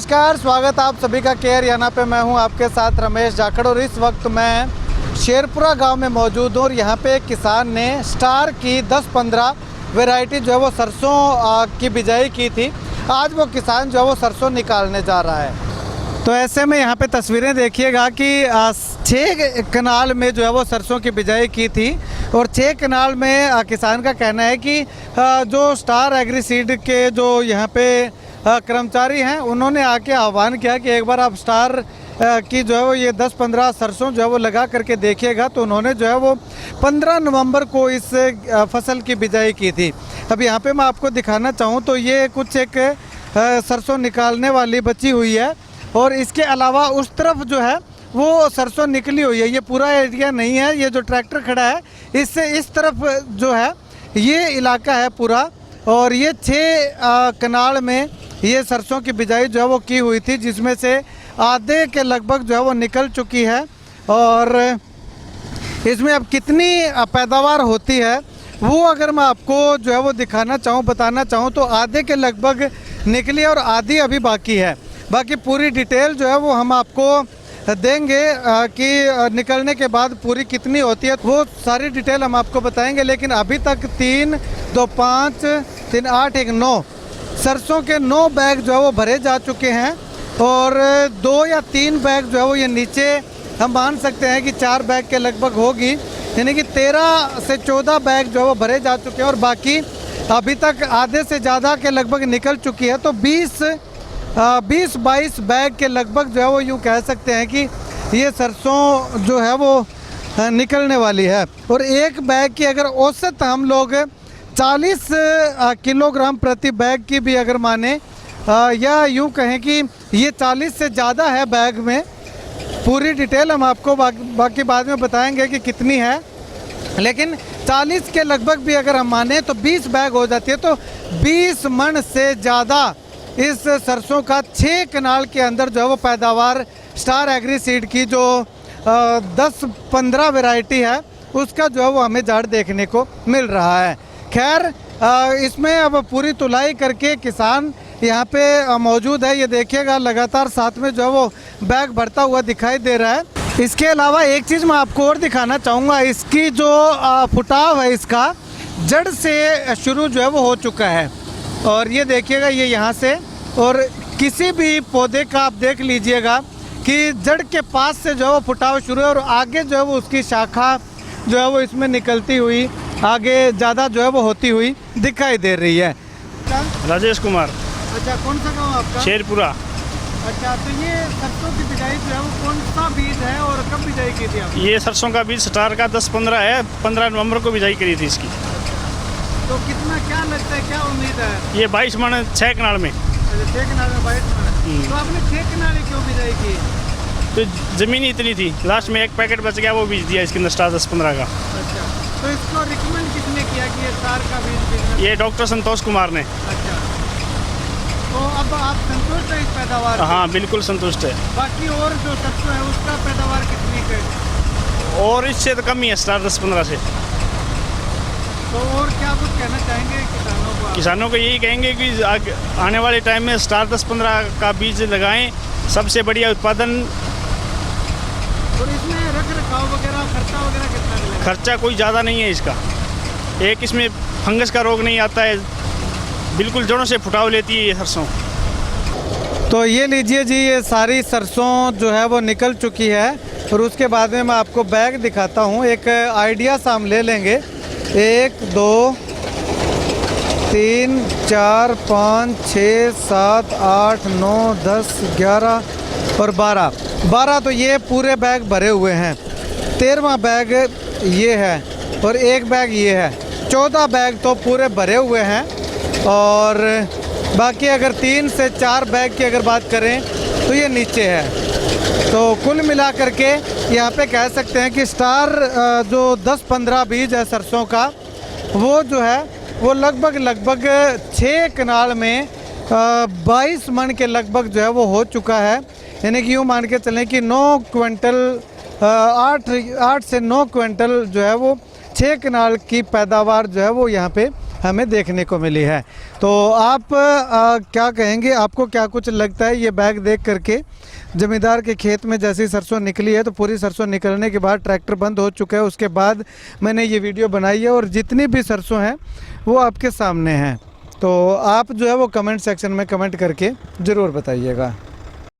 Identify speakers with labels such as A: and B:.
A: नमस्कार, स्वागत आप सभी का केयर याना पे। मैं हूं आपके साथ रमेश जाखड़ और इस वक्त मैं शेरपुरा गांव में मौजूद हूं और यहां पे एक किसान ने स्टार की 10-15 वैरायटी जो है वो सरसों की बिजाई की थी। आज वो किसान जो है वो सरसों निकालने जा रहा है। तो ऐसे में यहाँ पे तस्वीरें देखिएगा कि 6 कनाल में जो है वो सरसों की बिजाई की थी और 6 कनाल में किसान का कहना है कि जो स्टार एग्री सीड के जो यहाँ पे कर्मचारी हैं उन्होंने आके आह्वान किया कि एक बार आप स्टार की जो है वो ये 10-15 सरसों जो है वो लगा करके देखिएगा। तो उन्होंने जो है वो 15 नवंबर को इस फसल की बिजाई की थी। अब यहाँ पे मैं आपको दिखाना चाहूँ तो ये कुछ एक सरसों निकालने वाली बची हुई है और इसके अलावा उस तरफ जो है वो सरसों निकली हुई है। ये पूरा एरिया नहीं है, ये जो ट्रैक्टर खड़ा है इससे इस तरफ जो है ये इलाका है पूरा। और ये 6 कनाल में ये सरसों की बिजाई जो है वो की हुई थी, जिसमें से आधे के लगभग जो है वो निकल चुकी है। और इसमें अब कितनी पैदावार होती है वो अगर मैं आपको जो है वो दिखाना चाहूँ, बताना चाहूँ तो आधे के लगभग निकली और आधी अभी बाकी है। बाकी पूरी डिटेल जो है वो हम आपको देंगे कि निकलने के बाद पूरी कितनी होती है, वो सारी डिटेल हम आपको बताएंगे। लेकिन अभी तक 3, 2, 5, 3, 8, 1, 9 सरसों के 9 बैग जो है वो भरे जा चुके हैं और 2 या 3 बैग जो है वो ये नीचे हम मान सकते हैं कि 4 बैग के लगभग होगी, यानी कि 13 से 14 बैग जो है वो भरे जा चुके हैं और बाकी अभी तक आधे से ज़्यादा के लगभग निकल चुकी है। तो 20-22 बैग के लगभग जो है वो यूँ कह सकते हैं कि ये सरसों जो है वो निकलने वाली है। और एक बैग की अगर औसत हम लोग 40 किलोग्राम प्रति बैग की भी अगर माने या यूँ कहें कि ये 40 से ज़्यादा है बैग में। पूरी डिटेल हम आपको बाकी बाद में बताएंगे कि कितनी है, लेकिन 40 के लगभग भी अगर हम माने तो 20 बैग हो जाती है। तो 20 मन से ज़्यादा इस सरसों का 6 कनाल के अंदर जो है वो पैदावार स्टार एग्री सीड की जो 10-15 वैरायटी है उसका जो है वो हमें झाड़ देखने को मिल रहा है। खैर इसमें अब पूरी तुलाई करके किसान यहाँ पे मौजूद है। ये देखिएगा लगातार साथ में जो है वो बैग भरता हुआ दिखाई दे रहा है। इसके अलावा एक चीज़ मैं आपको और दिखाना चाहूँगा, इसकी जो फुटाव है इसका जड़ से शुरू जो है वो हो चुका है। और ये देखिएगा ये यहाँ से, और किसी भी पौधे का आप देख लीजिएगा कि जड़ के पास से जो है वो फुटाव शुरू है और आगे जो है वो उसकी शाखा जो है वो इसमें निकलती हुई आगे ज़्यादा जो है वो होती हुई दिखाई दे रही है।
B: राजेश कुमार।
A: अच्छा, कौन सा गाँव आपका?
B: शेरपुरा।
A: अच्छा, तो ये सरसों की बिजाई जो है वो कौन सा बीज है और कब बिजाई की थी आपने?
B: ये सरसों का बीज स्टार का 10-15 है, 15 नवंबर को बिजाई करी थी इसकी।
A: तो कितना क्या लगता है, क्या उम्मीद है?
B: ये 22 मन 6 कनाल में।
A: अच्छा, 6 कनाल में 22 मन। तो आपने 6 कनाल क्यों बिजाई की?
B: तो ज़मीन ही इतनी थी, लास्ट में एक पैकेट बच गया, वो बीज दिया इसके अंदर स्टार 10-15 का।
A: अच्छा, तो इसको रिकमेंड किसने किया कि ये स्टार का बीज बिकना?
B: ये डॉक्टर संतोष कुमार ने।
A: अच्छा, तो अब आप संतुष्ट है इस पैदावार से?
B: हाँ, बिल्कुल संतुष्ट है।
A: बाकी और जो सरसों है उसका पैदावार कितनी है?
B: और इससे तो कम ही है स्टार 10-15 से।
A: तो और क्या कुछ कहना चाहेंगे किसानों को?
B: किसानों को यही कहेंगे कि आने वाले टाइम में स्टार 10-15 का बीज लगाएं, सबसे बढ़िया उत्पादन।
A: और इसमें रख रखाव वगैरह खर्चा वगैरह कितना लगेगा?
B: खर्चा कोई ज़्यादा नहीं है इसका। एक इसमें फंगस का रोग नहीं आता है, बिल्कुल जड़ों से फुटाव लेती है ये सरसों।
A: तो ये लीजिए जी, ये सारी सरसों जो है वो निकल चुकी है और उसके बाद में मैं आपको बैग दिखाता हूँ। एक आइडिया सा हम ले लेंगे। 1, 2, 3, 4, 5, 6, 7, 8, 9, 10, 11 और 12 तो ये पूरे बैग भरे हुए हैं। 13वां बैग ये है और एक बैग ये है। 14 बैग तो पूरे भरे हुए हैं और बाकी अगर 3 से 4 बैग की अगर बात करें तो ये नीचे है। तो कुल मिला करके यहाँ पे कह सकते हैं कि स्टार जो 10-15 बीज है सरसों का वो जो है वो लगभग 6 कनाल में 22 मन के लगभग जो है वो हो चुका है। यानी कि यूँ मान के चलें कि 9 क्विंटल 8 से 9 क्विंटल जो है वो 6 कनाल की पैदावार जो है वो यहाँ पे हमें देखने को मिली है। तो आप क्या कहेंगे, आपको क्या कुछ लगता है ये बैग देख करके? जमींदार के खेत में जैसी सरसों निकली है तो पूरी सरसों निकलने के बाद ट्रैक्टर बंद हो चुका है, उसके बाद मैंने ये वीडियो बनाई है और जितनी भी सरसों हैं वो आपके सामने हैं। तो आप जो है वो कमेंट सेक्शन में कमेंट करके ज़रूर बताइएगा।